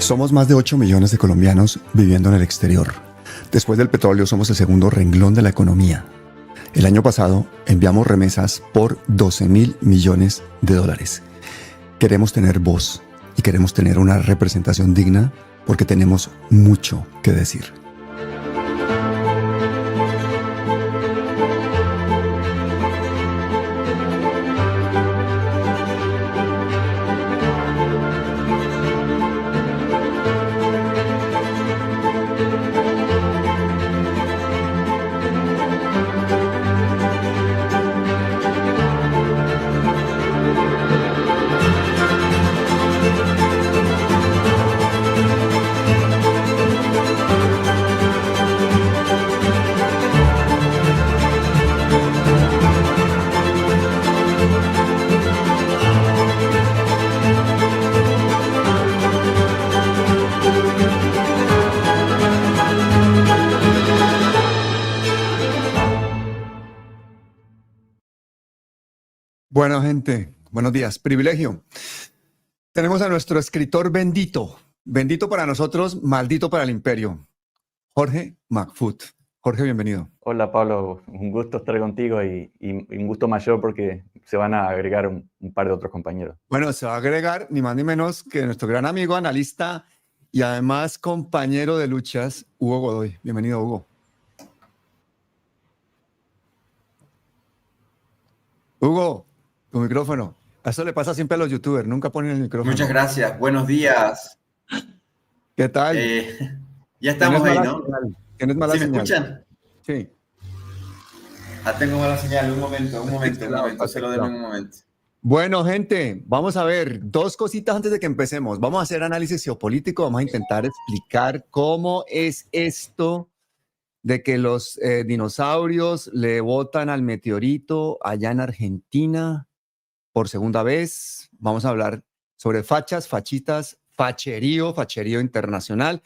Somos más de 8 millones de colombianos viviendo en el exterior. Después del petróleo somos el segundo renglón de la economía. El año pasado enviamos remesas por 12.000 millones de dólares. Queremos tener voz y queremos tener una representación digna porque tenemos mucho que decir. Bueno, gente, buenos días. Privilegio. Tenemos a nuestro escritor bendito. Bendito para nosotros, maldito para el imperio. Jorge McFoot. Jorge, bienvenido. Hola, Pablo. Un gusto estar contigo y un gusto mayor porque se van a agregar un par de otros compañeros. Bueno, se va a agregar ni más ni menos que nuestro gran amigo, analista y además compañero de luchas, Hugo Godoy. Bienvenido, Hugo. Hugo, tu micrófono. A eso le pasa siempre a los youtubers, nunca ponen el micrófono. Muchas gracias, buenos días. ¿Qué tal? Ya estamos ahí, ¿no? ¿Tienes mala ¿Sí me señal? escuchan? Sí. Tengo mala señal, un momento, se lo den un momento. Bueno, gente, vamos a ver dos cositas antes de que empecemos. Vamos a hacer análisis geopolítico, vamos a intentar explicar cómo es esto de que los dinosaurios le botan al meteorito allá en Argentina por segunda vez. Vamos a hablar sobre fachas, fachitas, facherío internacional.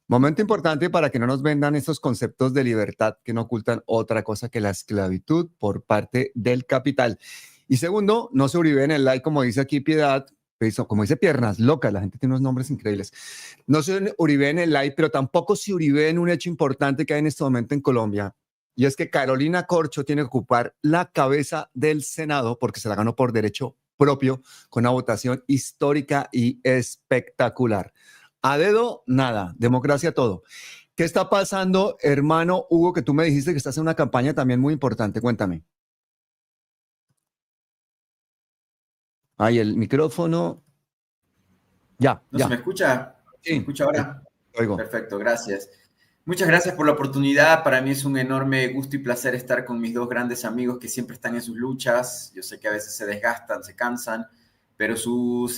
Momento importante para que no nos vendan estos conceptos de libertad que no ocultan otra cosa que la esclavitud por parte del capital. Y segundo, no se uriben el like, como dice aquí Piedad, como dice Piernas Locas, la gente tiene unos nombres increíbles. No se uriben el like, pero tampoco se uriben un hecho importante que hay en este momento en Colombia. Y es que Carolina Corcho tiene que ocupar la cabeza del Senado porque se la ganó por derecho propio con una votación histórica y espectacular. A dedo, nada. Democracia, todo. ¿Qué está pasando, hermano Hugo, que tú me dijiste que estás en una campaña también muy importante? Cuéntame. Ahí el micrófono. Ya. ¿Se me escucha? Sí. ¿Se me escucha ahora? Oigo. Perfecto, gracias. Muchas gracias por la oportunidad. Para mí es un enorme gusto y placer estar con mis dos grandes amigos que siempre están en sus luchas. Yo sé que a veces se desgastan, se cansan, pero sus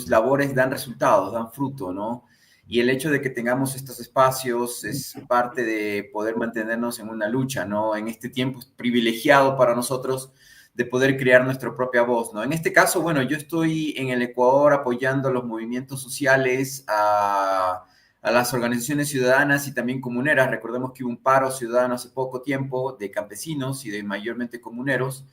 labores dan resultados, dan fruto, ¿no? Y el hecho de que tengamos estos espacios es parte de poder mantenernos en una lucha, ¿no? En este tiempo privilegiado para nosotros de poder crear nuestra propia voz, ¿no? En este caso, bueno, yo estoy en el Ecuador apoyando los movimientos sociales, a las organizaciones ciudadanas y también comuneras. Recordemos que hubo un paro ciudadano hace poco tiempo de campesinos y de mayormente comuneros,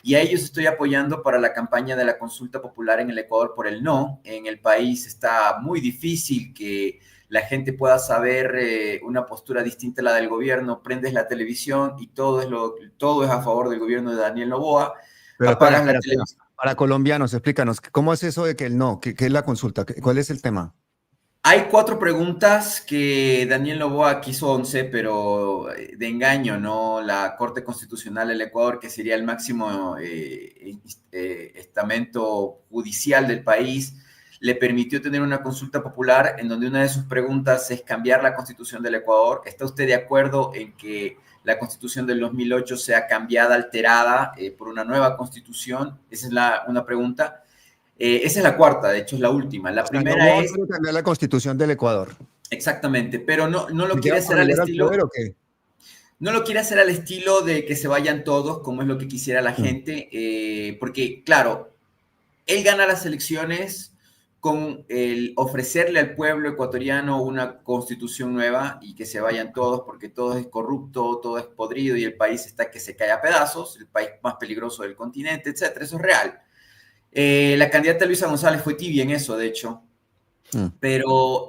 y a ellos estoy apoyando para la campaña de la consulta popular en el Ecuador por el no. En el país está muy difícil que la gente pueda saber una postura distinta a la del gobierno. Prendes la televisión y todo es a favor del gobierno de Daniel Noboa. Pero para colombianos, explícanos, ¿cómo es eso de que el no? ¿Qué es la consulta? ¿Cuál es el tema? Hay 4 preguntas que Daniel Noboa quiso 11, pero de engaño, ¿no? La Corte Constitucional del Ecuador, que sería el máximo estamento judicial del país, le permitió tener una consulta popular en donde una de sus preguntas es cambiar la Constitución del Ecuador. ¿Está usted de acuerdo en que la Constitución del 2008 sea cambiada, alterada por una nueva Constitución? Esa es una pregunta. Esa es la cuarta, de hecho es la última. La primera es cambiar la Constitución del Ecuador. Exactamente, pero no lo quiere hacer al estilo. No lo quiere hacer al estilo de que se vayan todos, como es lo que quisiera la gente, porque claro, él gana las elecciones con el ofrecerle al pueblo ecuatoriano una constitución nueva y que se vayan todos porque todo es corrupto, todo es podrido y el país está que se cae a pedazos, el país más peligroso del continente, etcétera. Eso es real. La candidata Luisa González fue tibia en eso, de hecho. Pero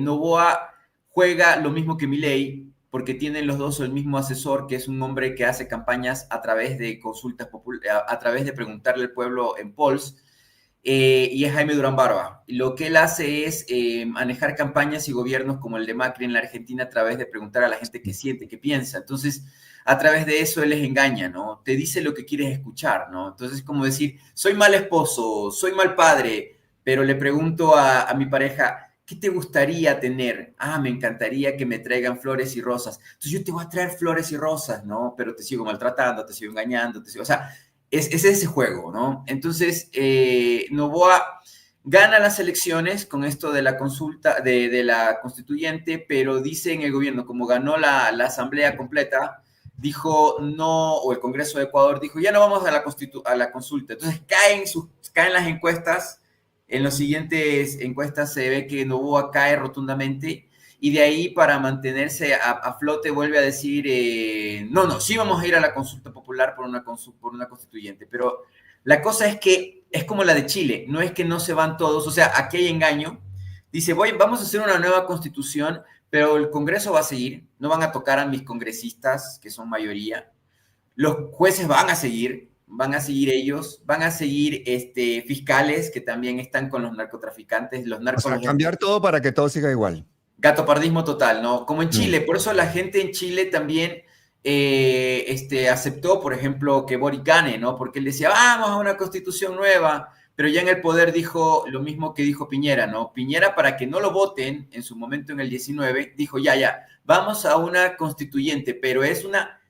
Noboa juega lo mismo que Milei, porque tienen los dos el mismo asesor, que es un hombre que hace campañas a través de consultas a través de preguntarle al pueblo en polls, y es Jaime Durán Barba. Lo que él hace es manejar campañas y gobiernos como el de Macri en la Argentina a través de preguntar a la gente qué siente, qué piensa. Entonces, a través de eso él les engaña, ¿no? Te dice lo que quieres escuchar, ¿no? Entonces, es como decir, soy mal esposo, soy mal padre, pero le pregunto a mi pareja, ¿qué te gustaría tener? Ah, me encantaría que me traigan flores y rosas. Entonces yo te voy a traer flores y rosas, ¿no? Pero te sigo maltratando, te sigo engañando, o sea, es ese juego, ¿no? Entonces, Noboa gana las elecciones con esto de la consulta, de la constituyente, pero dice en el gobierno, como ganó la asamblea completa, dijo no, o el Congreso de Ecuador dijo, ya no vamos a la consulta. Entonces caen las encuestas. En las siguientes encuestas se ve que Noboa cae rotundamente, y de ahí, para mantenerse a flote, vuelve a decir, no, sí vamos a ir a la consulta popular por una constituyente. Pero la cosa es que es como la de Chile, no es que no se van todos, o sea, aquí hay engaño. Dice, vamos a hacer una nueva constitución, pero el Congreso va a seguir, no van a tocar a mis congresistas, que son mayoría. Los jueces van a seguir ellos, van a seguir fiscales que también están con los narcotraficantes, los O narcos. sea, cambiar todo para que todo siga igual. Gatopardismo total, ¿no? Como en Chile, por eso la gente en Chile también aceptó, por ejemplo, que Boric gane, ¿no? Porque él decía, vamos a una constitución nueva, pero ya en el poder dijo lo mismo que dijo Piñera, ¿no? Piñera, para que no lo voten en su momento en el 19, dijo, ya, vamos a una constituyente, pero es una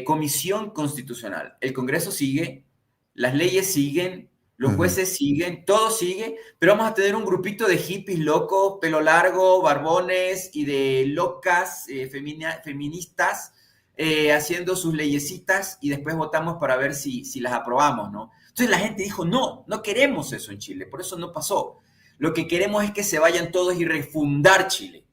comisión constitucional. El Congreso sigue, las leyes siguen, los jueces siguen, todo sigue, pero vamos a tener un grupito de hippies locos, pelo largo, barbones y de locas feministas haciendo sus leyesitas, y después votamos para ver si las aprobamos, ¿no? Entonces la gente dijo, no queremos eso en Chile, por eso no pasó. Lo que queremos es que se vayan todos y refundar Chile.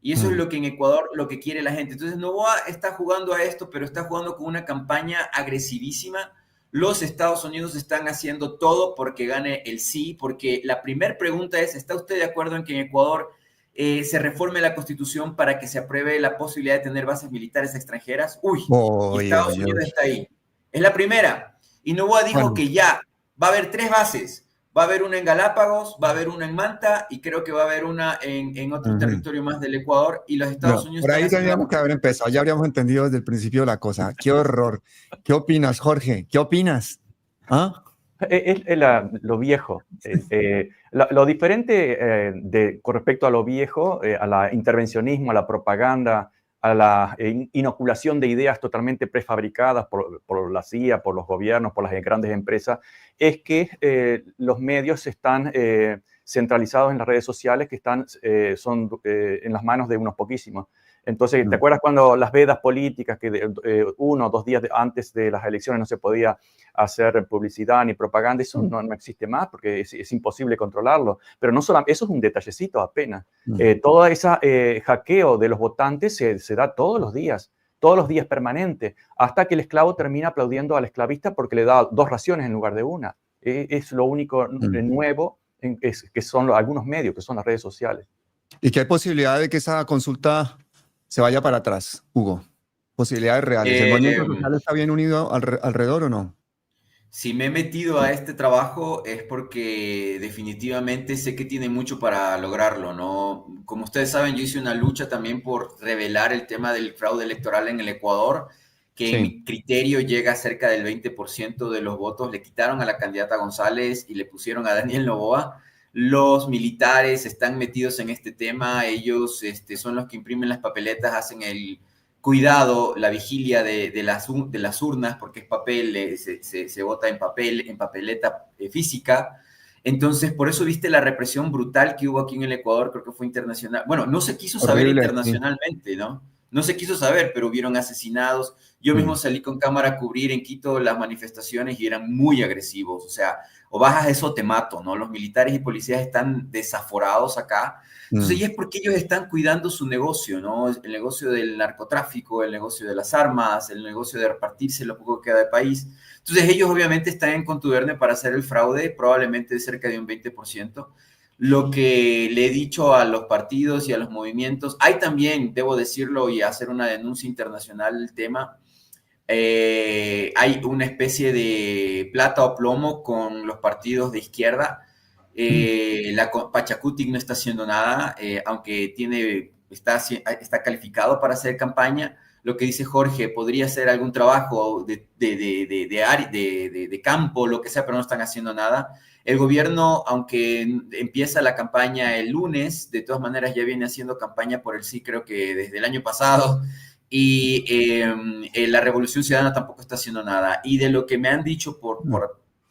Y eso es lo que en Ecuador, lo que quiere la gente. Entonces Noboa está jugando a esto, pero está jugando con una campaña agresivísima. Los Estados Unidos están haciendo todo porque gane el sí, porque la primera pregunta es, ¿está usted de acuerdo en que en Ecuador se reforme la Constitución para que se apruebe la posibilidad de tener bases militares extranjeras? Y Estados Unidos está ahí. Es la primera. Y Noboa dijo que ya va a haber 3 bases. Va a haber una en Galápagos, va a haber una en Manta, y creo que va a haber una en otro territorio más del Ecuador, y los Estados Unidos... Por ahí tendríamos que haber empezado, ya habríamos entendido desde el principio la cosa. ¡Qué horror! ¿Qué opinas, Jorge? ¿Qué opinas? ¿Ah? Es lo viejo. Lo diferente con respecto a lo viejo, a la intervencionismo, a la propaganda, a la inoculación de ideas totalmente prefabricadas por la CIA, por los gobiernos, por las grandes empresas, es que los medios están centralizados en las redes sociales, que son en las manos de unos poquísimos. Entonces, ¿te acuerdas cuando las vedas políticas, que 1 o 2 días antes de las elecciones no se podía hacer publicidad ni propaganda? Eso no existe más, porque es imposible controlarlo. Pero no solamente, eso es un detallecito apenas. Todo ese hackeo de los votantes se da todos los días permanente, hasta que el esclavo termina aplaudiendo al esclavista porque le da 2 raciones en lugar de una. Es lo único nuevo que son algunos medios, que son las redes sociales. ¿Y qué hay posibilidad de que esa consulta se vaya para atrás, Hugo? ¿Posibilidades reales? ¿El movimiento social está bien unido alrededor o no? Si me he metido a este trabajo es porque definitivamente sé que tiene mucho para lograrlo, ¿no? Como ustedes saben, yo hice una lucha también por revelar el tema del fraude electoral en el Ecuador, que en mi criterio llega a cerca del 20% de los votos. Le quitaron a la candidata González y le pusieron a Daniel Noboa. Los militares están metidos en este tema, ellos son los que imprimen las papeletas, hacen el cuidado, la vigilia de las urnas, porque es papel, se vota en papeleta física. Entonces, por eso viste la represión brutal que hubo aquí en el Ecuador, creo que fue internacional. Bueno, no se quiso saber internacionalmente, ¿no? No se quiso saber, pero hubieron asesinados. Yo mismo salí con cámara a cubrir en Quito las manifestaciones y eran muy agresivos. O sea, o bajas eso o te mato, ¿no? Los militares y policías están desaforados acá. Entonces, y es porque ellos están cuidando su negocio, ¿no? El negocio del narcotráfico, el negocio de las armas, el negocio de repartirse lo poco que queda de país. Entonces, ellos obviamente están en contubernio para hacer el fraude, probablemente de cerca de un 20%. lo que le he dicho a los partidos y a los movimientos. Hay también, debo decirlo y hacer una denuncia internacional del tema, hay una especie de plata o plomo con los partidos de izquierda. La Pachacutic no está haciendo nada, aunque está calificado para hacer campaña. Lo que dice Jorge, podría ser algún trabajo de campo, lo que sea, pero no están haciendo nada. El gobierno, aunque empieza la campaña el lunes, de todas maneras ya viene haciendo campaña por el sí, creo que desde el año pasado. Y la Revolución Ciudadana tampoco está haciendo nada. Y de lo que me han dicho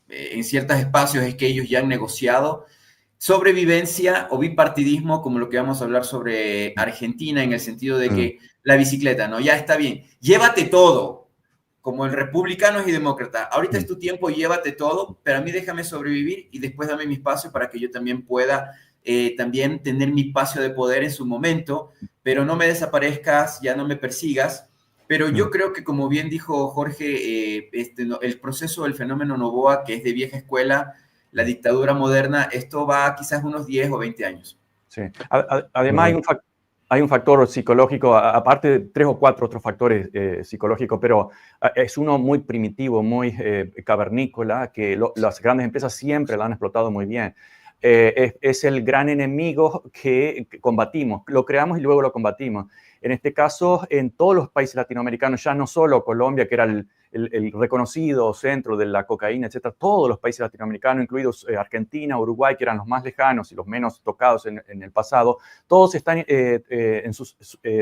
en ciertos espacios es que ellos ya han negociado sobrevivencia o bipartidismo, como lo que vamos a hablar sobre Argentina, en el sentido de que la bicicleta, ¿no? Ya está bien, llévate todo, como el republicanos y demócratas. Ahorita es tu tiempo, llévate todo, pero a mí déjame sobrevivir y después dame mi espacio para que yo también pueda también tener mi espacio de poder en su momento, pero no me desaparezcas, ya no me persigas. Pero yo creo que, como bien dijo Jorge, el proceso del fenómeno Noboa, que es de vieja escuela, la dictadura moderna, esto va quizás unos 10 o 20 años. Sí. Además, hay un factor psicológico, aparte de 3 o 4 otros factores psicológicos, pero es uno muy primitivo, muy cavernícola, que las grandes empresas siempre la han explotado muy bien. Es el gran enemigo que combatimos, lo creamos y luego lo combatimos. En este caso, en todos los países latinoamericanos, ya no solo Colombia, que era el reconocido centro de la cocaína, etcétera, todos los países latinoamericanos, incluidos Argentina, Uruguay, que eran los más lejanos y los menos tocados en el pasado, todos están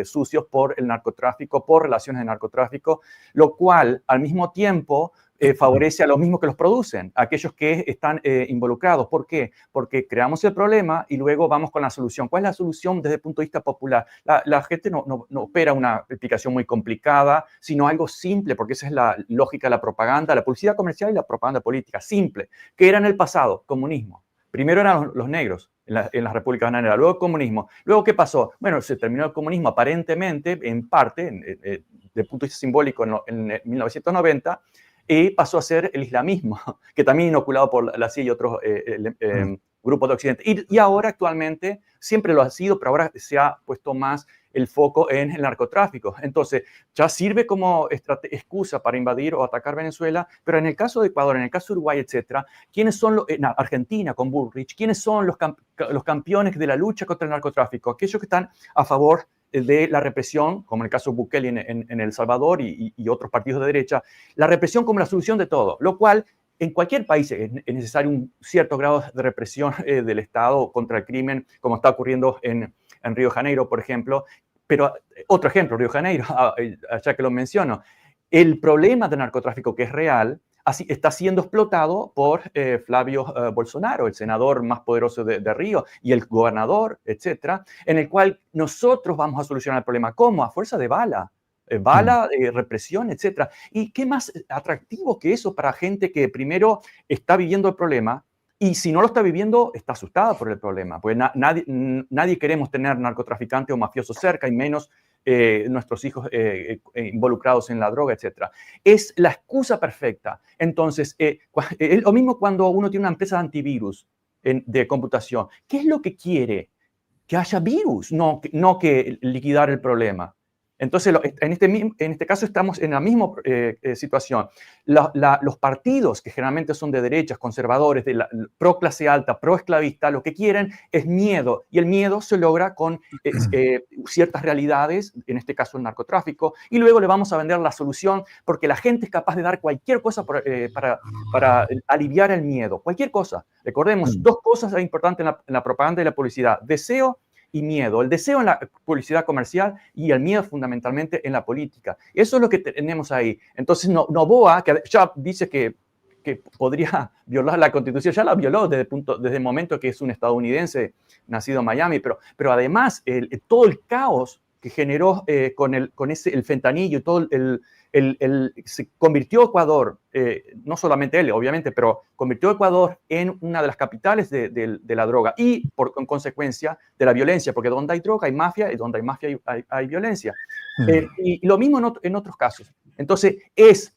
sucios por el narcotráfico, por relaciones de narcotráfico, lo cual al mismo tiempo favorece a los mismos que los producen, a aquellos que están involucrados. ¿Por qué? Porque creamos el problema y luego vamos con la solución. ¿Cuál es la solución desde el punto de vista popular? La gente no opera una explicación muy complicada, sino algo simple, porque esa es la lógica de la propaganda, la publicidad comercial y la propaganda política. Simple. ¿Qué era en el pasado? Comunismo. Primero eran los negros en las repúblicas bananeras, luego el comunismo. Luego, ¿qué pasó? Bueno, se terminó el comunismo aparentemente, en parte, desde el punto de vista simbólico, en 1990, y pasó a ser el islamismo, que también inoculado por la CIA y otros grupos de Occidente. Y ahora, actualmente, siempre lo ha sido, pero ahora se ha puesto más el foco en el narcotráfico. Entonces, ya sirve como excusa para invadir o atacar Venezuela, pero en el caso de Ecuador, en el caso de Uruguay, etcétera, ¿quiénes son en Argentina con Bullrich? ¿Quiénes son los campeones de la lucha contra el narcotráfico? Aquellos que están a favor de la represión, como en el caso de Bukele en El Salvador y otros partidos de derecha, la represión como la solución de todo, lo cual en cualquier país es necesario un cierto grado de represión del Estado contra el crimen, como está ocurriendo en Río de Janeiro, por ejemplo. Pero otro ejemplo, Río de Janeiro, ya que lo menciono, el problema del narcotráfico que es real, así está siendo explotado por Flavio Bolsonaro, el senador más poderoso de Río, y el gobernador, etcétera, en el cual nosotros vamos a solucionar el problema. ¿Cómo? A fuerza de bala. Represión, etcétera. ¿Y qué más atractivo que eso para gente que primero está viviendo el problema y si no lo está viviendo, está asustada por el problema? Pues nadie queremos tener narcotraficantes o mafiosos cerca y menos nuestros hijos involucrados en la droga, etcétera. Es la excusa perfecta. Entonces, lo mismo cuando uno tiene una empresa de antivirus de computación. ¿Qué es lo que quiere? Que haya virus, no que liquidar el problema. Entonces, en este caso estamos en la misma situación. Los partidos, que generalmente son de derechas, conservadores, pro clase alta, pro esclavista, lo que quieren es miedo. Y el miedo se logra con ciertas realidades, en este caso el narcotráfico, y luego le vamos a vender la solución porque la gente es capaz de dar cualquier cosa para aliviar el miedo. Cualquier cosa. Recordemos, dos cosas importantes en la propaganda y la publicidad. Deseo y miedo. El deseo en la publicidad comercial y el miedo fundamentalmente en la política. Eso es lo que tenemos ahí. Entonces, Noboa, que ya dice que podría violar la Constitución, ya la violó desde el momento que es un estadounidense nacido en Miami, pero además todo el caos que generó con el fentanillo y todo se convirtió Ecuador, no solamente él, obviamente, pero convirtió Ecuador en una de las capitales de la droga y, en consecuencia, de la violencia, porque donde hay droga hay mafia y donde hay mafia hay violencia. Y lo mismo en otros casos. Entonces, es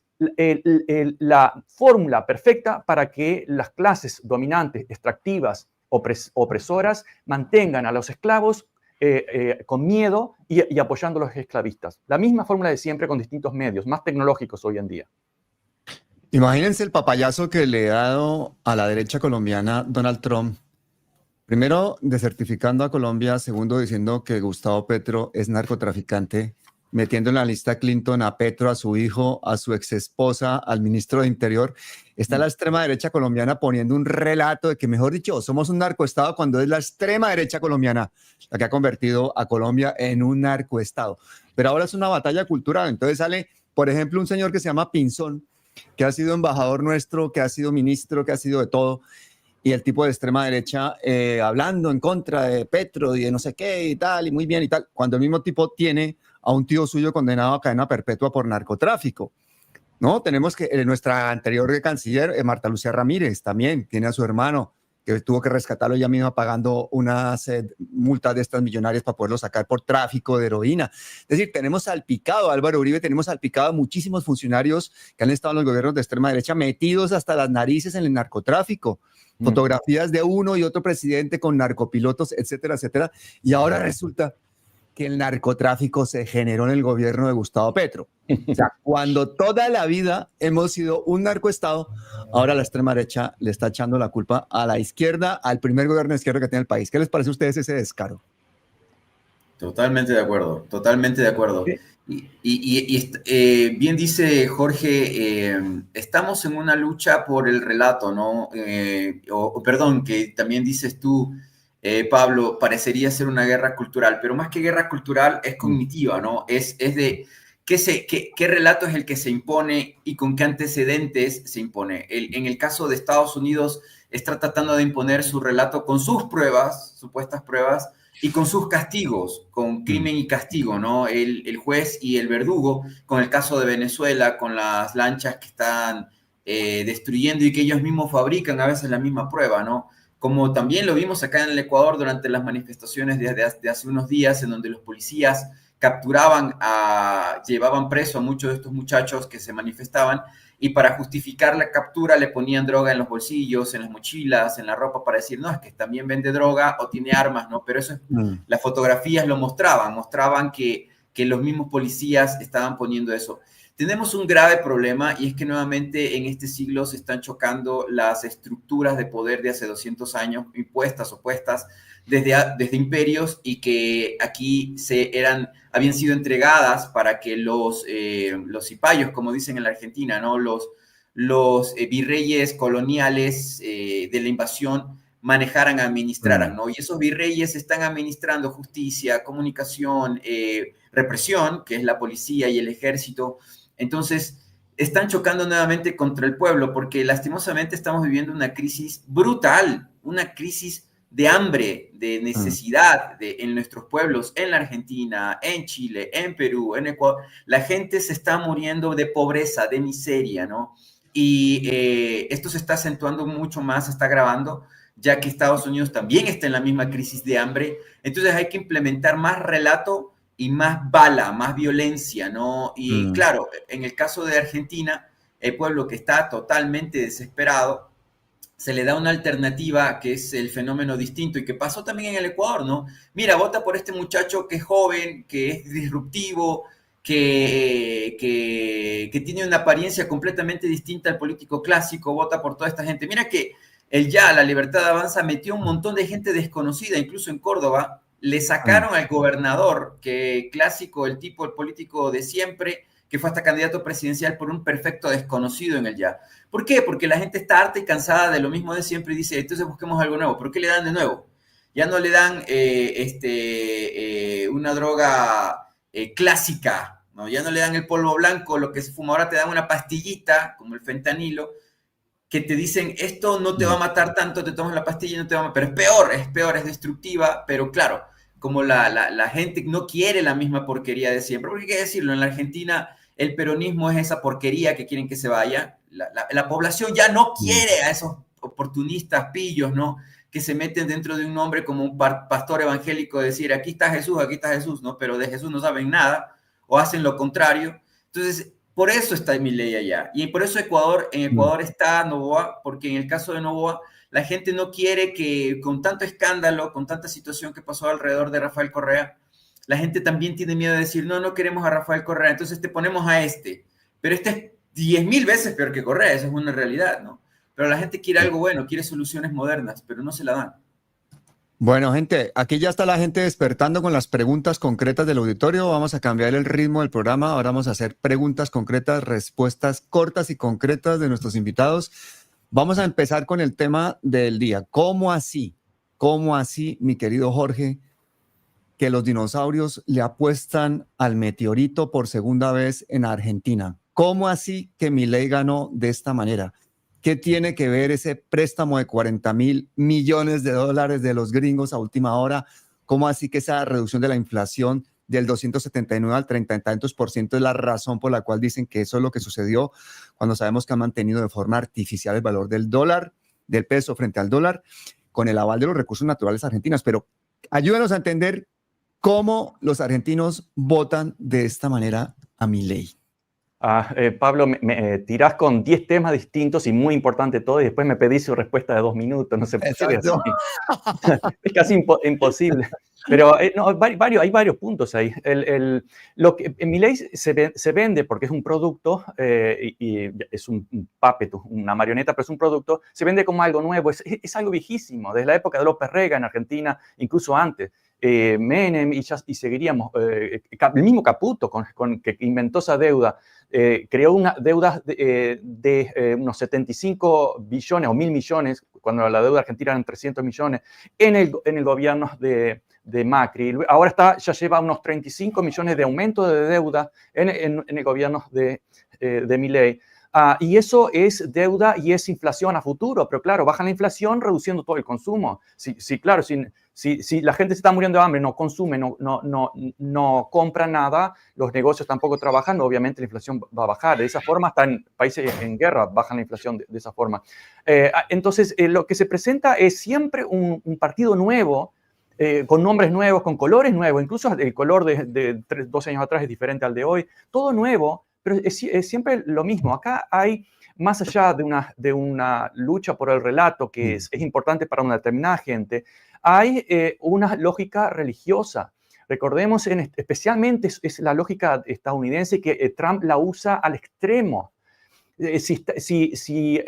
la fórmula perfecta para que las clases dominantes, extractivas, opresoras mantengan a los esclavos con miedo y apoyando a los esclavistas. La misma fórmula de siempre con distintos medios, más tecnológicos hoy en día. Imagínense el papayazo que le ha dado a la derecha colombiana Donald Trump. Primero, desertificando a Colombia. Segundo, diciendo que Gustavo Petro es narcotraficante, metiendo en la lista a Clinton, a Petro, a su hijo, a su exesposa, al ministro de Interior. Está la extrema derecha colombiana poniendo un relato de que, mejor dicho, somos un narcoestado, cuando es la extrema derecha colombiana la que ha convertido a Colombia en un narcoestado. Pero ahora es una batalla cultural. Entonces sale, por ejemplo, un señor que se llama Pinzón, que ha sido embajador nuestro, que ha sido ministro, que ha sido de todo, y el tipo de extrema derecha hablando en contra de Petro y de no sé qué y tal, y muy bien y tal, cuando el mismo tipo tiene a un tío suyo condenado a cadena perpetua por narcotráfico, ¿no? Tenemos que nuestra anterior canciller, Marta Lucía Ramírez, también tiene a su hermano, que tuvo que rescatarlo ella misma pagando unas multas de estas millonarias para poderlo sacar por tráfico de heroína. Es decir, tenemos salpicado a Álvaro Uribe, tenemos salpicado a muchísimos funcionarios que han estado en los gobiernos de extrema derecha metidos hasta las narices en el narcotráfico. Fotografías de uno y otro presidente con narcopilotos, etcétera, etcétera. Y ahora resulta que el narcotráfico se generó en el gobierno de Gustavo Petro. O sea, cuando toda la vida hemos sido un narcoestado, ahora la extrema derecha le está echando la culpa a la izquierda, al primer gobierno de izquierda que tiene el país. ¿Qué les parece a ustedes ese descaro? Totalmente de acuerdo, totalmente de acuerdo. Bien dice Jorge, estamos en una lucha por el relato, ¿no? Perdón, que también dices tú, Pablo, parecería ser una guerra cultural, pero más que guerra cultural es cognitiva, ¿no? Es de qué relato es el que se impone y con qué antecedentes se impone. En el caso de Estados Unidos, está tratando de imponer su relato con sus pruebas, supuestas pruebas, y con sus castigos, con crimen y castigo, ¿no? El juez y el verdugo, con el caso de Venezuela, con las lanchas que están destruyendo y que ellos mismos fabrican a veces la misma prueba, ¿no? Como también lo vimos acá en el Ecuador durante las manifestaciones de hace unos días, en donde los policías capturaban, llevaban preso a muchos de estos muchachos que se manifestaban, y para justificar la captura le ponían droga en los bolsillos, en las mochilas, en la ropa, para decir, no, es que también vende droga o tiene armas, ¿no? Pero eso, las fotografías lo mostraban que los mismos policías estaban poniendo eso. Tenemos un grave problema, y es que nuevamente en este siglo se están chocando las estructuras de poder de hace 200 años, impuestas, opuestas, desde imperios, y que aquí habían sido entregadas para que los cipayos, como dicen en la Argentina, ¿no? Los virreyes coloniales de la invasión manejaran, administraran, ¿no? Y esos virreyes están administrando justicia, comunicación, represión, que es la policía y el ejército. Entonces, están chocando nuevamente contra el pueblo, porque lastimosamente estamos viviendo una crisis brutal, una crisis de hambre, de necesidad en nuestros pueblos, en la Argentina, en Chile, en Perú, en Ecuador. La gente se está muriendo de pobreza, de miseria, ¿no? Y esto se está acentuando mucho más, se está agravando, ya que Estados Unidos también está en la misma crisis de hambre. Entonces hay que implementar más relato y más bala, más violencia, ¿no? Y claro, en el caso de Argentina, el pueblo que está totalmente desesperado, se le da una alternativa, que es el fenómeno distinto, y que pasó también en el Ecuador, ¿no? Mira, vota por este muchacho que es joven, que es disruptivo, que tiene una apariencia completamente distinta al político clásico, vota por toda esta gente. Mira que la Libertad Avanza, metió un montón de gente desconocida, incluso en Córdoba, le sacaron al gobernador, que clásico, el político de siempre, que fue hasta candidato presidencial, por un perfecto desconocido en el ya. ¿Por qué? Porque la gente está harta y cansada de lo mismo de siempre y dice, entonces busquemos algo nuevo. ¿Por qué le dan de nuevo? Ya no le dan una droga clásica, ¿no? Ya no le dan el polvo blanco, lo que se fuma. Ahora te dan una pastillita, como el fentanilo, que te dicen, esto no te va a matar tanto, te tomas la pastilla y no te va a matar. Pero es peor, es destructiva, pero claro, como la gente no quiere la misma porquería de siempre, porque hay que decirlo, en la Argentina el peronismo es esa porquería que quieren que se vaya. La población ya no quiere a esos oportunistas pillos, ¿no? Que se meten dentro de un nombre como un pastor evangélico, decir, aquí está Jesús, ¿no? Pero de Jesús no saben nada, o hacen lo contrario. Entonces, por eso está Milei allá. Y por eso en Ecuador está Noboa, porque en el caso de Noboa, La gente no quiere que con tanto escándalo, con tanta situación que pasó alrededor de Rafael Correa, la gente también tiene miedo de decir, no, no queremos a Rafael Correa, entonces te ponemos a este. Pero este es 10.000 veces peor que Correa, esa es una realidad, ¿no? Pero la gente quiere algo bueno, quiere soluciones modernas, pero no se la dan. Bueno, gente, aquí ya está la gente despertando con las preguntas concretas del auditorio. Vamos a cambiar el ritmo del programa. Ahora vamos a hacer preguntas concretas, respuestas cortas y concretas de nuestros invitados. Vamos a empezar con el tema del día. ¿Cómo así? ¿Cómo así, mi querido Jorge, que los dinosaurios le apuestan al meteorito por segunda vez en Argentina? ¿Cómo así que Milei ganó de esta manera? ¿Qué tiene que ver ese préstamo de 40.000 millones de dólares de los gringos a última hora? ¿Cómo así que esa reducción de la inflación del 279 al 30 y tantos % es la razón por la cual dicen que eso es lo que sucedió, cuando sabemos que han mantenido de forma artificial el valor del dólar, del peso frente al dólar, con el aval de los recursos naturales argentinos? Pero ayúdanos a entender cómo los argentinos votan de esta manera a Milei. Pablo, me tirás con 10 temas distintos y muy importante todo, y después me pedís su respuesta de 2 minutos. No se puede hacer así. Es casi imposible. Pero no, hay varios puntos ahí. Lo que en Milei se vende porque es un producto, y es un puppet, una marioneta, pero es un producto, se vende como algo nuevo, es algo viejísimo, desde la época de López Rega en Argentina, incluso antes. Menem y seguiríamos, el mismo Caputo que inventó esa deuda, creó una deuda de unos 75 billones o 1.000 millones, cuando la deuda argentina eran 300 millones, en el gobierno de Macri. Ahora ya lleva unos 35 millones de aumento de deuda en el gobierno de Milei. Y eso es deuda y es inflación a futuro, pero claro, baja la inflación reduciendo todo el consumo. Claro, si la gente se está muriendo de hambre, no consume, no compra nada, los negocios tampoco trabajan, obviamente la inflación va a bajar. De esa forma, hasta en países en guerra bajan la inflación de esa forma. Entonces, lo que se presenta es siempre un partido nuevo, con nombres nuevos, con colores nuevos, incluso el color de 12 años atrás es diferente al de hoy, todo nuevo, pero es siempre lo mismo. Acá hay, más allá de una lucha por el relato que es importante para una determinada gente, hay una lógica religiosa. Recordemos, especialmente es la lógica estadounidense que Trump la usa al extremo. Si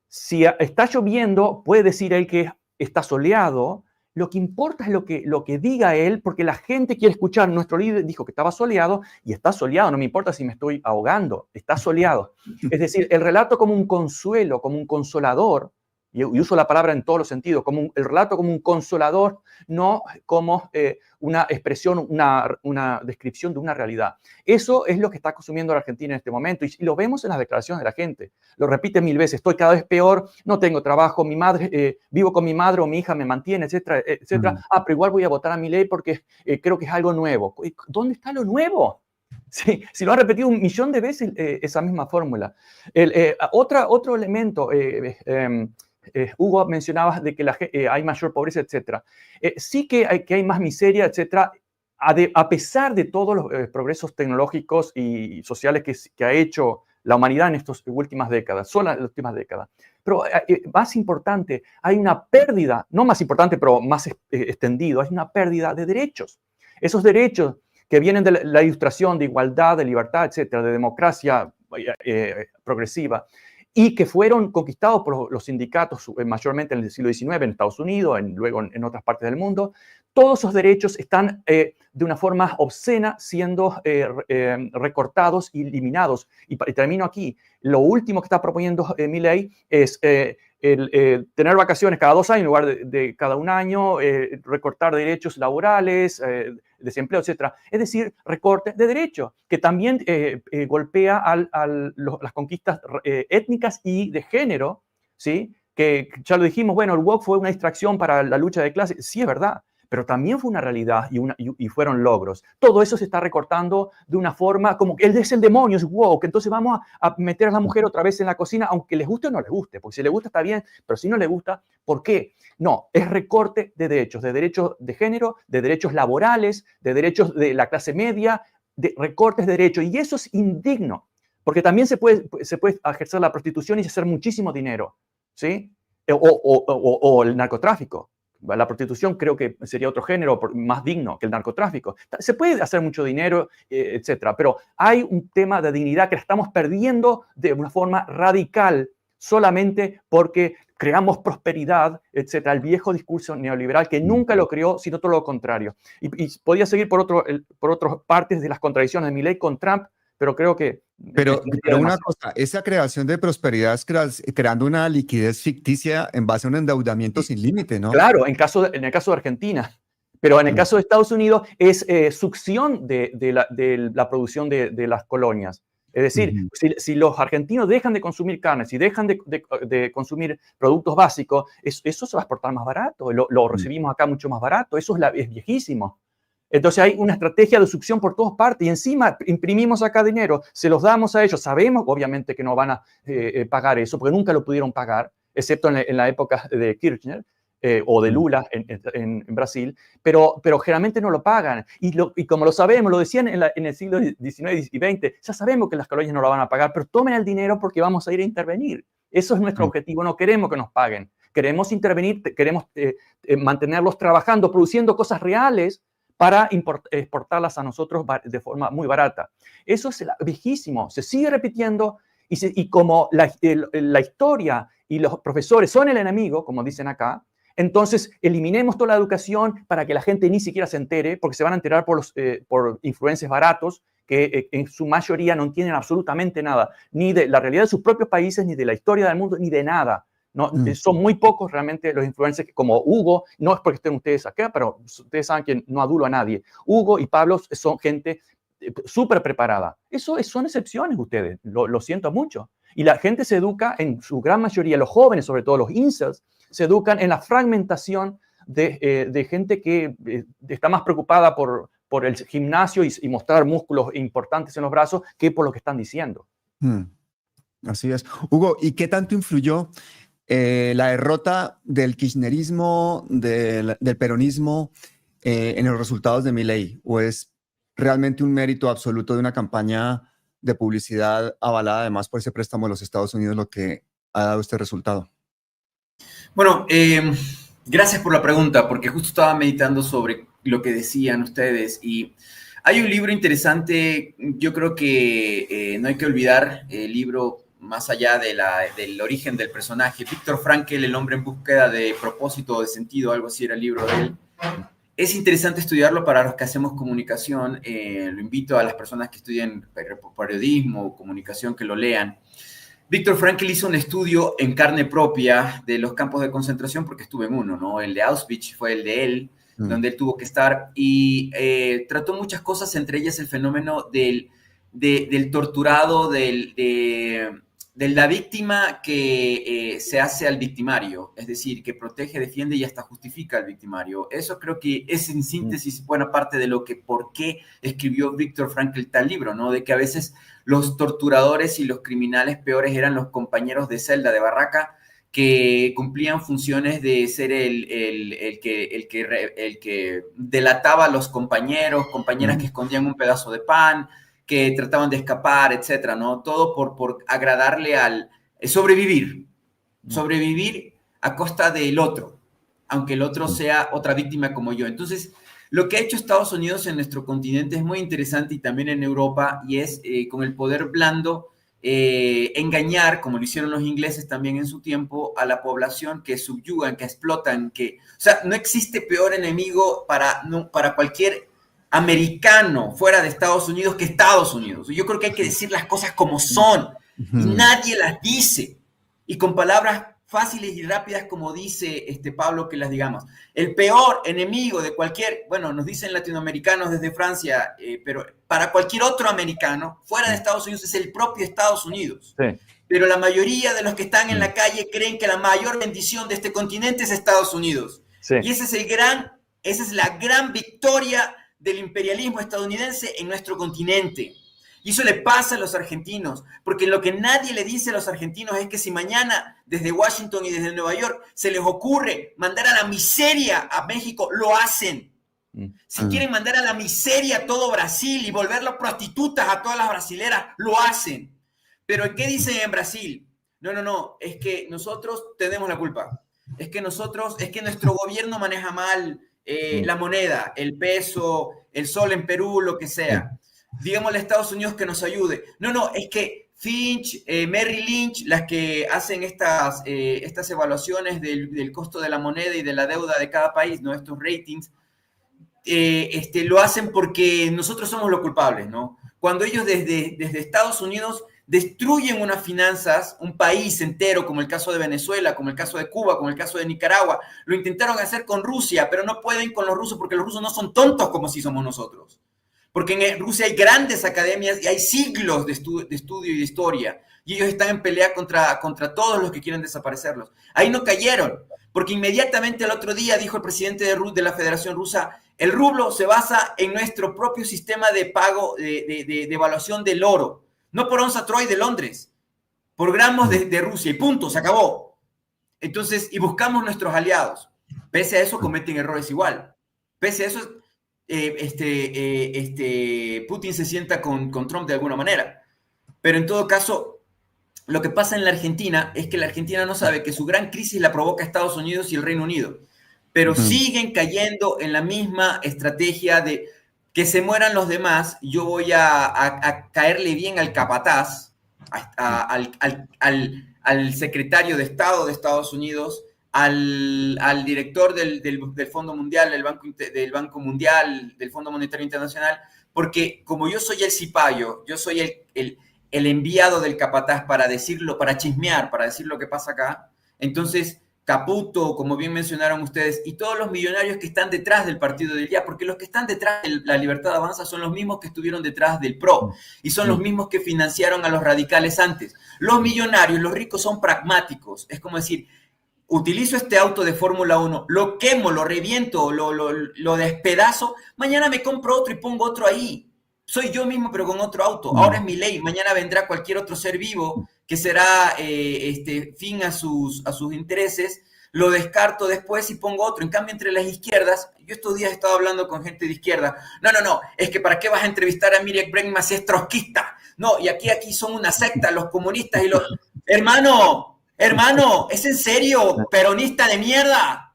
está lloviendo, puede decir él que está soleado. Lo que importa es lo que diga él, porque la gente quiere escuchar. Nuestro líder dijo que estaba soleado y está soleado. No me importa si me estoy ahogando, está soleado. Es decir, el relato como un consuelo, como un consolador, y uso la palabra en todos los sentidos, el relato como un consolador, no como una expresión, una descripción de una realidad. Eso es lo que está consumiendo la Argentina en este momento, y lo vemos en las declaraciones de la gente. Lo repite 1000 veces: estoy cada vez peor, no tengo trabajo, mi madre, vivo con mi madre o mi hija me mantiene, etcétera, etcétera. Pero igual voy a votar a Milei porque creo que es algo nuevo. ¿Dónde está lo nuevo? Sí, si lo ha repetido 1.000.000 de veces esa misma fórmula. Otro elemento, Hugo mencionaba de que hay mayor pobreza, etcétera. Sí que hay más miseria, etcétera, a pesar de todos los progresos tecnológicos y sociales que ha hecho la humanidad en estas últimas décadas, solo en las últimas décadas. Pero más importante, hay una pérdida, no más importante, pero más extendido, hay una pérdida de derechos. Esos derechos que vienen de la ilustración de igualdad, de libertad, etcétera, de democracia progresiva, y que fueron conquistados por los sindicatos mayormente en el siglo XIX en Estados Unidos, luego en otras partes del mundo. Todos esos derechos están de una forma obscena siendo recortados y eliminados. Y termino aquí. Lo último que está proponiendo Milei es tener vacaciones cada 2 años en lugar de cada 1 año, recortar derechos laborales, desempleo, etc. Es decir, recorte de derechos, que también golpea las conquistas étnicas y de género, ¿sí? Que ya lo dijimos, bueno, el woke fue una distracción para la lucha de clases. Sí, es verdad, pero también fue una realidad y fueron logros. Todo eso se está recortando de una forma como que él es el demonio, es woke, entonces vamos a meter a la mujer otra vez en la cocina, aunque les guste o no les guste, porque si les gusta está bien, pero si no les gusta, ¿por qué? No, es recorte de derechos de género, de derechos laborales, de derechos de la clase media, de recortes de derechos, y eso es indigno, porque también se puede ejercer la prostitución y hacer muchísimo dinero, ¿sí? O el narcotráfico. La prostitución creo que sería otro género más digno que el narcotráfico. Se puede hacer mucho dinero, etcétera, pero hay un tema de dignidad que estamos perdiendo de una forma radical solamente porque creamos prosperidad, etcétera. El viejo discurso neoliberal que nunca lo creó, sino todo lo contrario. Y podía seguir por otras partes de las contradicciones de Milei con Trump, pero creo que... Pero una cosa, esa creación de prosperidad es creando una liquidez ficticia en base a un endeudamiento sin límite, ¿no? Claro, en el caso de Argentina. Pero en el caso de Estados Unidos es succión de la producción de las colonias. Es decir, si los argentinos dejan de consumir carne, si dejan de consumir productos básicos, eso se va a exportar más barato. Lo recibimos acá mucho más barato. Eso es viejísimo. Entonces hay una estrategia de succión por todas partes y encima imprimimos acá dinero, se los damos a ellos. Sabemos obviamente que no van a pagar eso porque nunca lo pudieron pagar, excepto en la época de Kirchner o de Lula en Brasil, pero generalmente no lo pagan. Y como lo sabemos, lo decían en el siglo XIX y XX, ya sabemos que las colonias no lo van a pagar, pero tomen el dinero porque vamos a ir a intervenir. Eso es nuestro objetivo, no queremos que nos paguen. Queremos intervenir, queremos mantenerlos trabajando, produciendo cosas reales, para exportarlas a nosotros de forma muy barata. Eso es viejísimo, se sigue repitiendo y como la historia y los profesores son el enemigo, como dicen acá, entonces eliminemos toda la educación para que la gente ni siquiera se entere, porque se van a enterar por influencers baratos que en su mayoría no entienden absolutamente nada, ni de la realidad de sus propios países, ni de la historia del mundo, ni de nada. No, son muy pocos realmente los influencers como Hugo, no es porque estén ustedes acá, pero ustedes saben que no adulo a nadie. Hugo y Pablo son gente súper preparada. Son excepciones ustedes, lo siento mucho. Y la gente se educa, en su gran mayoría, los jóvenes, sobre todo los incels, se educan en la fragmentación de gente que está más preocupada por el gimnasio y mostrar músculos importantes en los brazos que por lo que están diciendo. Así es. Hugo, ¿y qué tanto influyó la derrota del kirchnerismo, del peronismo en los resultados de Milei? ¿O es realmente un mérito absoluto de una campaña de publicidad avalada además por ese préstamo de los Estados Unidos lo que ha dado este resultado? Bueno, gracias por la pregunta, porque justo estaba meditando sobre lo que decían ustedes y hay un libro interesante, yo creo que no hay que olvidar el libro más allá del origen del personaje. Viktor Frankl, El hombre en búsqueda de propósito o de sentido, algo así era el libro de él. Es interesante estudiarlo para los que hacemos comunicación. Lo invito a las personas que estudian periodismo o comunicación que lo lean. Viktor Frankl hizo un estudio en carne propia de los campos de concentración, porque estuve en uno, ¿no? El de Auschwitz fue el de él, donde él tuvo que estar, y trató muchas cosas, entre ellas el fenómeno del torturado, de la víctima que se hace al victimario, es decir, que protege, defiende y hasta justifica al victimario. Eso creo que es en síntesis buena parte de por qué escribió Viktor Frankl tal libro, ¿no? De que a veces los torturadores y los criminales peores eran los compañeros de celda, de barraca, que cumplían funciones de ser el que delataba a los compañeras que escondían un pedazo de pan, que trataban de escapar, etcétera, ¿no? Todo por agradarle al sobrevivir a costa del otro, aunque el otro sea otra víctima como yo. Entonces, lo que ha hecho Estados Unidos en nuestro continente es muy interesante y también en Europa, y es con el poder blando engañar, como lo hicieron los ingleses también en su tiempo, a la población, que subyugan, que explotan, o sea, no existe peor enemigo para cualquier americano fuera de Estados Unidos que Estados Unidos. Yo creo que hay que decir las cosas como son y nadie las dice, y con palabras fáciles y rápidas como dice Pablo que las digamos. El peor enemigo de cualquier, bueno, nos dicen latinoamericanos desde Francia, pero para cualquier otro americano fuera de Estados Unidos es el propio Estados Unidos. Sí. Pero la mayoría de los que están en la calle creen que la mayor bendición de este continente es Estados Unidos. Sí. Y esa es la gran victoria del imperialismo estadounidense en nuestro continente. Y eso le pasa a los argentinos, porque lo que nadie le dice a los argentinos es que si mañana desde Washington y desde Nueva York se les ocurre mandar a la miseria a México, lo hacen. Si quieren mandar a la miseria a todo Brasil y volverlo prostitutas a todas las brasileras, lo hacen. Pero ¿qué dicen en Brasil? No, es que nosotros tenemos la culpa. Es que nuestro gobierno maneja mal la moneda, el peso, el sol en Perú, lo que sea. Digámosle a Estados Unidos que nos ayude. No, es que Finch, Merrill Lynch, las que hacen estas evaluaciones del costo de la moneda y de la deuda de cada país, ¿no? Estos ratings, lo hacen porque nosotros somos los culpables, ¿no? Cuando ellos desde Estados Unidos destruyen unas finanzas, un país entero, como el caso de Venezuela, como el caso de Cuba, como el caso de Nicaragua, lo intentaron hacer con Rusia, pero no pueden con los rusos porque los rusos no son tontos como si somos nosotros. Porque en Rusia hay grandes academias y hay siglos de estudio y de historia, y ellos están en pelea contra todos los que quieren desaparecerlos. Ahí no cayeron, porque inmediatamente el otro día dijo el presidente de la Federación Rusa, el rublo se basa en nuestro propio sistema de pago, de evaluación del oro, no por onza Troy de Londres, por gramos de Rusia, y punto, se acabó. Entonces, y buscamos nuestros aliados. Pese a eso, cometen errores igual. Pese a eso, Putin se sienta con Trump de alguna manera. Pero en todo caso, lo que pasa en la Argentina es que la Argentina no sabe que su gran crisis la provoca Estados Unidos y el Reino Unido. Pero siguen cayendo en la misma estrategia de que se mueran los demás, yo voy a caerle bien al capataz, al secretario de Estado de Estados Unidos, al director del Fondo Mundial, del Banco Mundial, del Fondo Monetario Internacional, porque como yo soy el cipayo, yo soy el enviado del capataz para decirlo, para chismear, para decir lo que pasa acá, entonces Caputo, como bien mencionaron ustedes, y todos los millonarios que están detrás del Partido del Ya, porque los que están detrás de La Libertad Avanza son los mismos que estuvieron detrás del PRO, y son los mismos que financiaron a los radicales antes. Los millonarios, los ricos son pragmáticos, es como decir, utilizo este auto de Fórmula 1, lo quemo, lo reviento, lo despedazo, mañana me compro otro y pongo otro ahí. Soy yo mismo, pero con otro auto. Ahora es mi ley, mañana vendrá cualquier otro ser vivo que será fin a sus intereses, lo descarto después y pongo otro. En cambio, entre las izquierdas, yo estos días he estado hablando con gente de izquierda, no, es que ¿para qué vas a entrevistar a Mirek Bregman si es trotskista? No, y aquí son una secta, los comunistas y los... Hermano, ¿es en serio, peronista de mierda?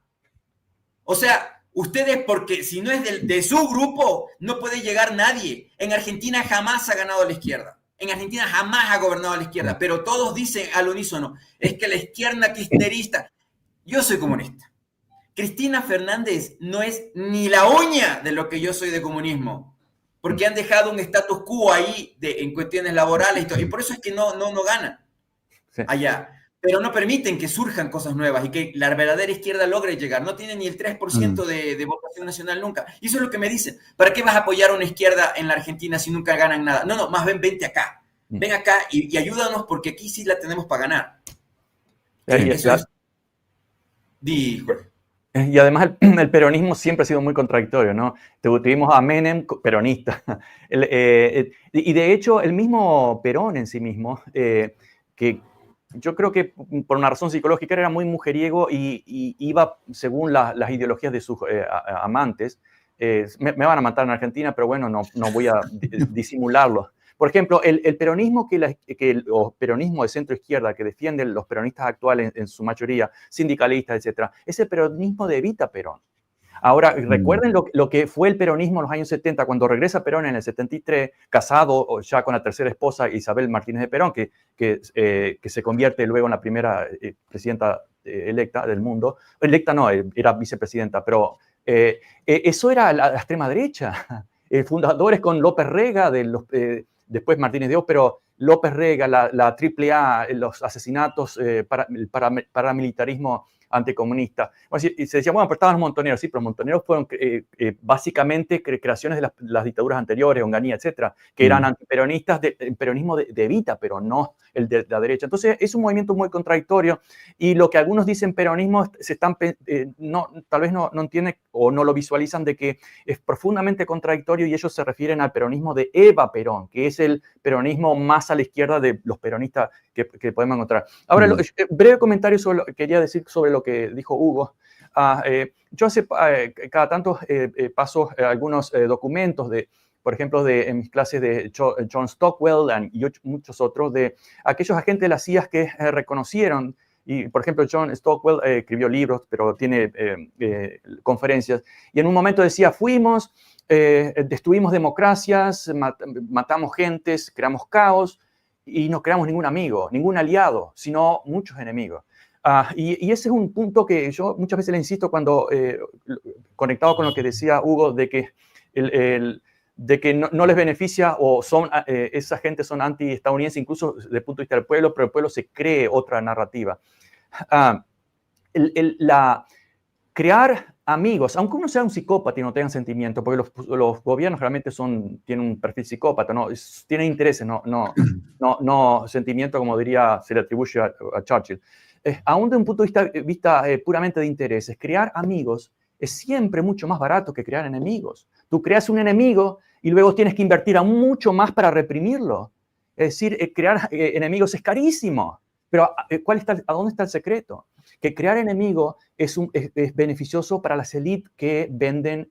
O sea, ustedes, porque si no es de su grupo, no puede llegar nadie. En Argentina jamás ha ganado la izquierda. En Argentina jamás ha gobernado la izquierda. Pero todos dicen al unísono, es que la izquierda kirchnerista... Yo soy comunista. Cristina Fernández no es ni la uña de lo que yo soy de comunismo. Porque han dejado un status quo ahí en cuestiones laborales y todo. Y por eso es que no ganan allá. Pero no permiten que surjan cosas nuevas y que la verdadera izquierda logre llegar. No tiene ni el 3% de votación nacional nunca. Y eso es lo que me dicen. ¿Para qué vas a apoyar a una izquierda en la Argentina si nunca ganan nada? No, más bien vente acá. Ven acá y ayúdanos porque aquí sí la tenemos para ganar. Eso es... Y además el peronismo siempre ha sido muy contradictorio, ¿no? Tuvimos a Menem, peronista. Y de hecho, el mismo Perón en sí mismo, que yo creo que por una razón psicológica era muy mujeriego y iba según las ideologías de sus amantes. Me van a matar en Argentina, pero bueno, no voy a disimularlo. Por ejemplo, el peronismo o peronismo de centro-izquierda que defienden los peronistas actuales en su mayoría, sindicalistas, etcétera, es el peronismo de Evita Perón. Ahora, recuerden lo que fue el peronismo en los años 70, cuando regresa Perón en el 73, casado ya con la tercera esposa Isabel Martínez de Perón, que se convierte luego en la primera presidenta electa del mundo. Electa no, era vicepresidenta, pero eso era la extrema derecha. Fundadores con López Rega, después Martínez de Oz, pero López Rega, la AAA, los asesinatos, el paramilitarismo anticomunista. Y se decía, bueno, pero estaban los montoneros, sí, pero los montoneros fueron básicamente creaciones de las dictaduras anteriores, Onganía, etcétera, que eran antiperonistas, peronismo de Evita, pero no el de la derecha. Entonces, es un movimiento muy contradictorio y lo que algunos dicen peronismo tal vez no entienden o no lo visualizan de que es profundamente contradictorio y ellos se refieren al peronismo de Eva Perón, que es el peronismo más a la izquierda de los peronistas que podemos encontrar. Ahora, breve comentario quería decir sobre lo que dijo Hugo. Yo cada tanto paso algunos documentos por ejemplo, en mis clases de John Stockwell y muchos otros, de aquellos agentes de la CIA que reconocieron. Y, por ejemplo, John Stockwell escribió libros, pero tiene conferencias. Y en un momento decía, fuimos, destruimos democracias, matamos gentes, creamos caos y no creamos ningún amigo, ningún aliado, sino muchos enemigos. Y ese es un punto que yo muchas veces le insisto cuando, conectado con lo que decía Hugo, de que, de que no les beneficia o esa gente son anti-estadounidenses, incluso desde el punto de vista del pueblo, pero el pueblo se cree otra narrativa. Crear amigos, aunque uno sea un psicópata y no tenga sentimiento, porque los gobiernos realmente tienen un perfil psicópata, ¿no? Tienen intereses, no sentimiento, como diría, se le atribuye a Churchill. Aún de un punto de vista puramente de intereses, crear amigos es siempre mucho más barato que crear enemigos. Tú creas un enemigo y luego tienes que invertir aún mucho más para reprimirlo. Es decir, crear enemigos es carísimo. Pero ¿a dónde está el secreto? Que crear enemigos es beneficioso para las élites que venden,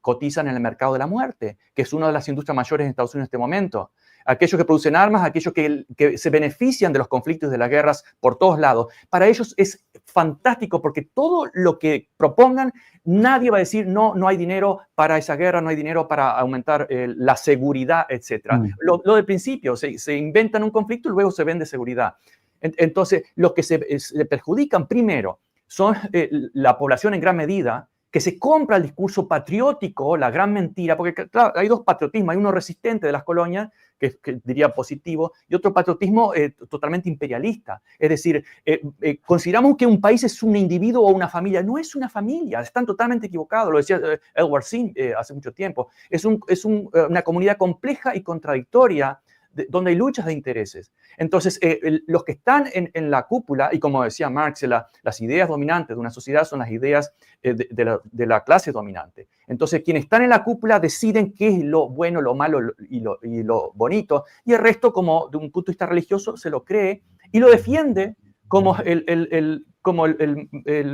cotizan en el mercado de la muerte, que es una de las industrias mayores en Estados Unidos en este momento. Aquellos que producen armas, aquellos que se benefician de los conflictos y de las guerras por todos lados. Para ellos es fantástico porque todo lo que propongan, nadie va a decir no hay dinero para esa guerra, no hay dinero para aumentar la seguridad, etc. Lo del principio, se inventan un conflicto y luego se vende seguridad. Entonces, los que se perjudican primero son la población en gran medida, que se compra el discurso patriótico, la gran mentira, porque claro, hay dos patriotismos, hay uno resistente de las colonias, que diría positivo, y otro patriotismo totalmente imperialista. Es decir, consideramos que un país es un individuo o una familia. No es una familia, están totalmente equivocados, lo decía Edward Sim hace mucho tiempo. Es una comunidad compleja y contradictoria, donde hay luchas de intereses. Entonces, los que están en la cúpula, y como decía Marx, las ideas dominantes de una sociedad son las ideas de la clase dominante. Entonces, quienes están en la cúpula deciden qué es lo bueno, lo malo y lo bonito, y el resto, como de un punto de vista religioso, se lo cree y lo defiende como el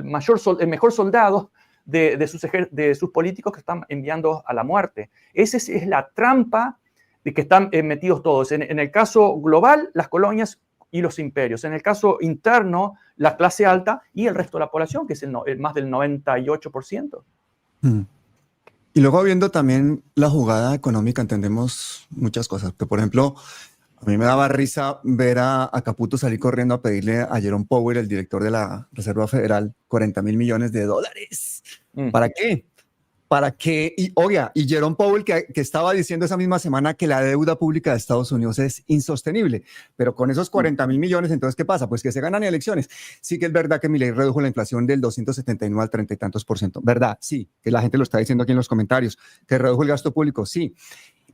mejor soldado de sus políticos que están enviando a la muerte. Esa es la trampa de que están metidos todos. En el caso global, las colonias y los imperios. En el caso interno, la clase alta y el resto de la población, que es más del 98%. Y luego, viendo también la jugada económica, entendemos muchas cosas. Que, por ejemplo, a mí me daba risa ver a Caputo salir corriendo a pedirle a Jerome Powell, el director de la Reserva Federal, $40,000 millones. ¿Para qué? ¿Para qué? Y Jerome Powell, que estaba diciendo esa misma semana que la deuda pública de Estados Unidos es insostenible, pero con esos $40,000 millones, entonces, ¿qué pasa? Pues que se ganan elecciones. Sí que es verdad que Milei redujo la inflación del 279 al 30 y tantos %. ¿Verdad? Sí, que la gente lo está diciendo aquí en los comentarios. Que redujo el gasto público, sí.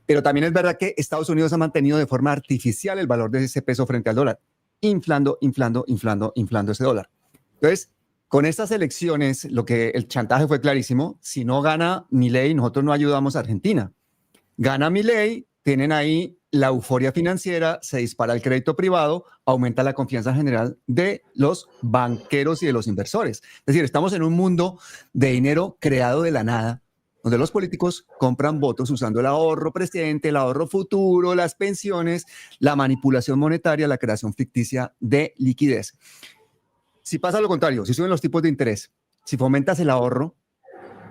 Pero también es verdad que Estados Unidos ha mantenido de forma artificial el valor de ese peso frente al dólar, inflando ese dólar. Entonces, con estas elecciones, el chantaje fue clarísimo. Si no gana Milei, nosotros no ayudamos a Argentina. Gana Milei, tienen ahí la euforia financiera, se dispara el crédito privado, aumenta la confianza general de los banqueros y de los inversores. Es decir, estamos en un mundo de dinero creado de la nada, donde los políticos compran votos usando el ahorro presente, el ahorro futuro, las pensiones, la manipulación monetaria, la creación ficticia de liquidez. Si pasa lo contrario, si suben los tipos de interés, si fomentas el ahorro,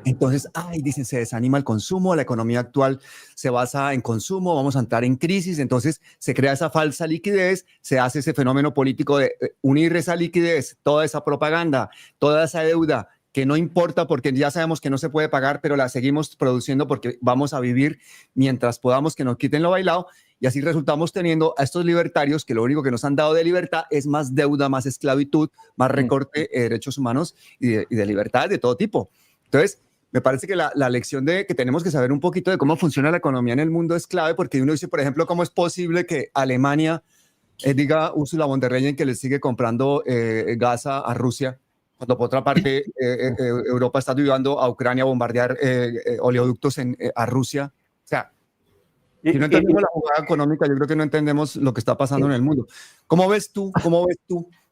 entonces, dicen, se desanima el consumo, la economía actual se basa en consumo, vamos a entrar en crisis, entonces se crea esa falsa liquidez, se hace ese fenómeno político de unir esa liquidez, toda esa propaganda, toda esa deuda, que no importa porque ya sabemos que no se puede pagar, pero la seguimos produciendo porque vamos a vivir mientras podamos, que nos quiten lo bailado. Y así resultamos teniendo a estos libertarios que lo único que nos han dado de libertad es más deuda, más esclavitud, más recorte de derechos humanos y de libertades de todo tipo. Entonces, me parece que la lección de que tenemos que saber un poquito de cómo funciona la economía en el mundo es clave, porque uno dice, por ejemplo, cómo es posible que Alemania diga Ursula von der Leyen que le sigue comprando gas a Rusia, cuando por otra parte Europa está ayudando a Ucrania a bombardear oleoductos a Rusia. O sea, si no entendemos la jugada económica, yo creo que no entendemos lo que está pasando en el mundo. ¿Cómo ves tú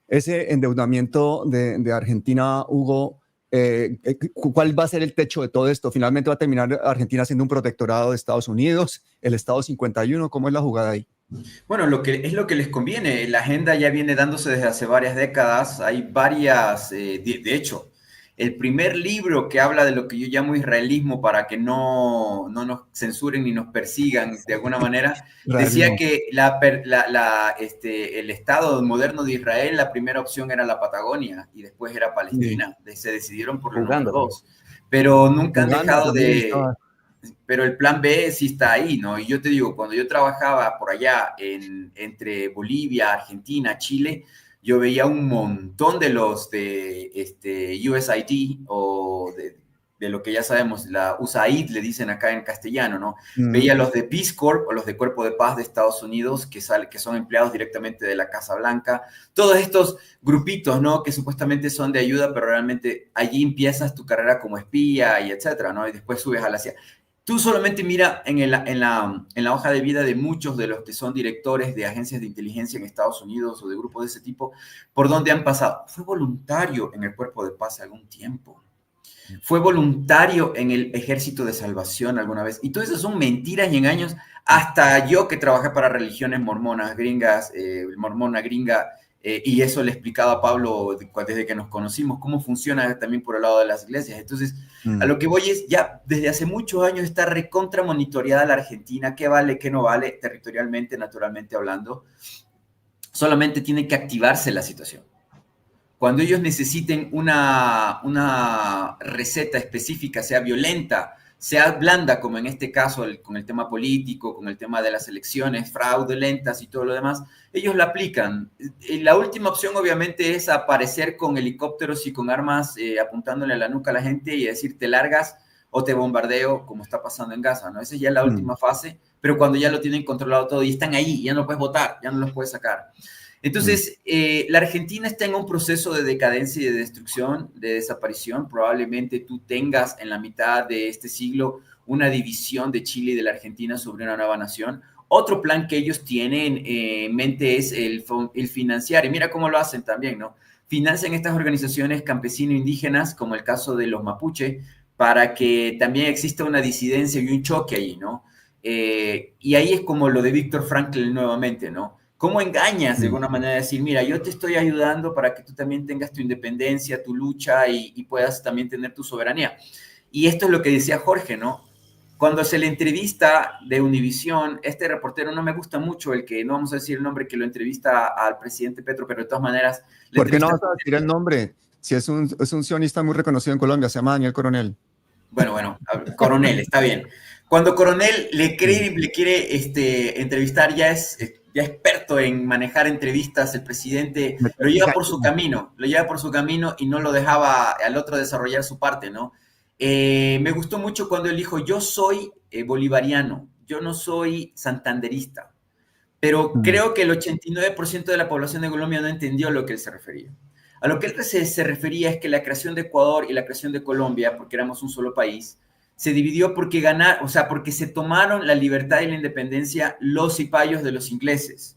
ese endeudamiento de Argentina, Hugo? ¿Cuál va a ser el techo de todo esto? ¿Finalmente va a terminar Argentina siendo un protectorado de Estados Unidos? ¿El Estado 51? ¿Cómo es la jugada ahí? Bueno, es lo que les conviene. La agenda ya viene dándose desde hace varias décadas. Hay varias, de hecho, el primer libro que habla de lo que yo llamo israelismo para que no nos censuren ni nos persigan de alguna manera, decía que el Estado moderno de Israel, la primera opción era la Patagonia y después era Palestina. Se decidieron por los otros dos. Pero nunca han dejado de... Pero el plan B sí está ahí, ¿no? Y yo te digo, cuando yo trabajaba por allá entre Bolivia, Argentina, Chile, yo veía un montón de los de USAID o de lo que ya sabemos, la USAID le dicen acá en castellano, ¿no? Veía los de Peace Corps o los de Cuerpo de Paz de Estados Unidos que son empleados directamente de la Casa Blanca. Todos estos grupitos, ¿no? Que supuestamente son de ayuda, pero realmente allí empiezas tu carrera como espía y etcétera, ¿no? Y después subes a la CIA. Tú solamente mira en la hoja de vida de muchos de los que son directores de agencias de inteligencia en Estados Unidos o de grupos de ese tipo, por dónde han pasado. Fue voluntario en el Cuerpo de Paz algún tiempo. Fue voluntario en el Ejército de Salvación alguna vez. Y todo eso son mentiras y engaños. Hasta yo que trabajé para religiones mormonas gringas, mormona gringa, y eso le explicaba a Pablo desde que nos conocimos, cómo funciona también por el lado de las iglesias. Entonces, a lo que voy es, ya desde hace muchos años está recontra monitoreada la Argentina, qué vale, qué no vale, territorialmente, naturalmente hablando. Solamente tiene que activarse la situación. Cuando ellos necesiten una receta específica, sea violenta, sea blanda, como en este caso con el tema político, con el tema de las elecciones fraudulentas y todo lo demás, ellos la aplican. La última opción obviamente es aparecer con helicópteros y con armas apuntándole a la nuca a la gente y decir te largas o te bombardeo, como está pasando en Gaza, ¿no? Esa es ya la última fase, pero cuando ya lo tienen controlado todo y están ahí, ya no puedes votar, ya no los puedes sacar. Entonces, la Argentina está en un proceso de decadencia y de destrucción, de desaparición. Probablemente tú tengas en la mitad de este siglo una división de Chile y de la Argentina sobre una nueva nación. Otro plan que ellos tienen en mente es el financiar. Y mira cómo lo hacen también, ¿no? Financian estas organizaciones campesino-indígenas, como el caso de los mapuche, para que también exista una disidencia y un choque allí, ¿no? Y ahí es como lo de Víctor Frankl nuevamente, ¿no? ¿Cómo engañas de alguna manera? Decir, mira, yo te estoy ayudando para que tú también tengas tu independencia, tu lucha y puedas también tener tu soberanía. Y esto es lo que decía Jorge, ¿no? Cuando se le entrevista de Univisión, este reportero no me gusta mucho, el que no vamos a decir el nombre, que lo entrevista al presidente Petro, pero de todas maneras... ¿Por qué no vas a decir el nombre? Si es un sionista muy reconocido en Colombia, se llama Daniel Coronel. Bueno, Coronel, está bien. Cuando Coronel le quiere entrevistar, ya es experto en manejar entrevistas, el presidente lo lleva por su camino y no lo dejaba al otro desarrollar su parte, ¿no? Me gustó mucho cuando él dijo, yo soy bolivariano, yo no soy santanderista, pero creo que el 89% de la población de Colombia no entendió a lo que él se refería. A lo que él se refería es que la creación de Ecuador y la creación de Colombia, porque éramos un solo país, se dividió porque porque se tomaron la libertad y la independencia los cipayos de los ingleses.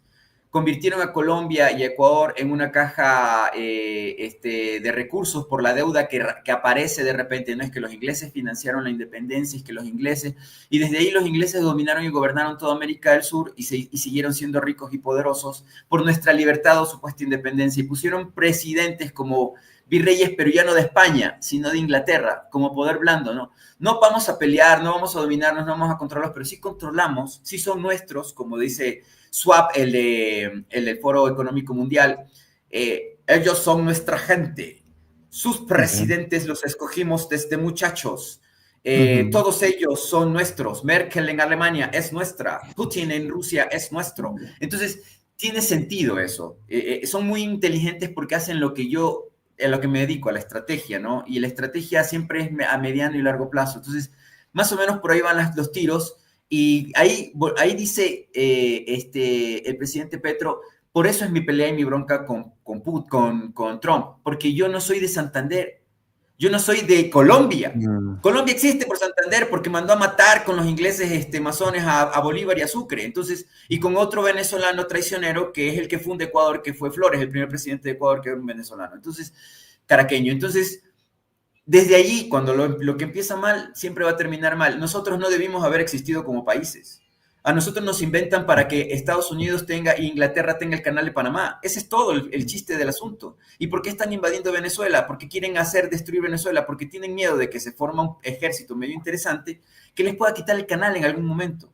Convirtieron a Colombia y a Ecuador en una caja de recursos por la deuda que aparece de repente. No es que los ingleses financiaron la independencia, es que los ingleses... Y desde ahí los ingleses dominaron y gobernaron toda América del Sur y siguieron siendo ricos y poderosos por nuestra libertad o supuesta independencia. Y pusieron presidentes como virreyes, pero ya no de España, sino de Inglaterra, como poder blando, ¿no? No vamos a pelear, no vamos a dominarnos, no vamos a controlarlos, pero sí controlamos, sí son nuestros, como dice Schwab, el del Foro Económico Mundial. Ellos son nuestra gente. Sus presidentes los escogimos desde muchachos. Todos ellos son nuestros. Merkel en Alemania es nuestra. Putin en Rusia es nuestro. Entonces, tiene sentido eso. Son muy inteligentes porque hacen lo que yo... a lo que me dedico, a la estrategia, ¿no? Y la estrategia siempre es a mediano y largo plazo. Entonces, más o menos por ahí van los tiros. Y ahí dice el presidente Petro, por eso es mi pelea y mi bronca con Trump, porque yo no soy de Santander, yo no soy de Colombia. Colombia existe por Santander porque mandó a matar con los ingleses masones a Bolívar y a Sucre. Entonces, y con otro venezolano traicionero que es el que funda Ecuador, que fue Flores, el primer presidente de Ecuador, que era un venezolano. Entonces, caraqueño. Entonces, desde allí, cuando lo que empieza mal, siempre va a terminar mal. Nosotros no debimos haber existido como países. A nosotros nos inventan para que Estados Unidos tenga e Inglaterra tenga el canal de Panamá. Ese es todo el chiste del asunto. ¿Y por qué están invadiendo Venezuela? ¿Por qué quieren destruir Venezuela? Porque tienen miedo de que se forma un ejército medio interesante que les pueda quitar el canal en algún momento.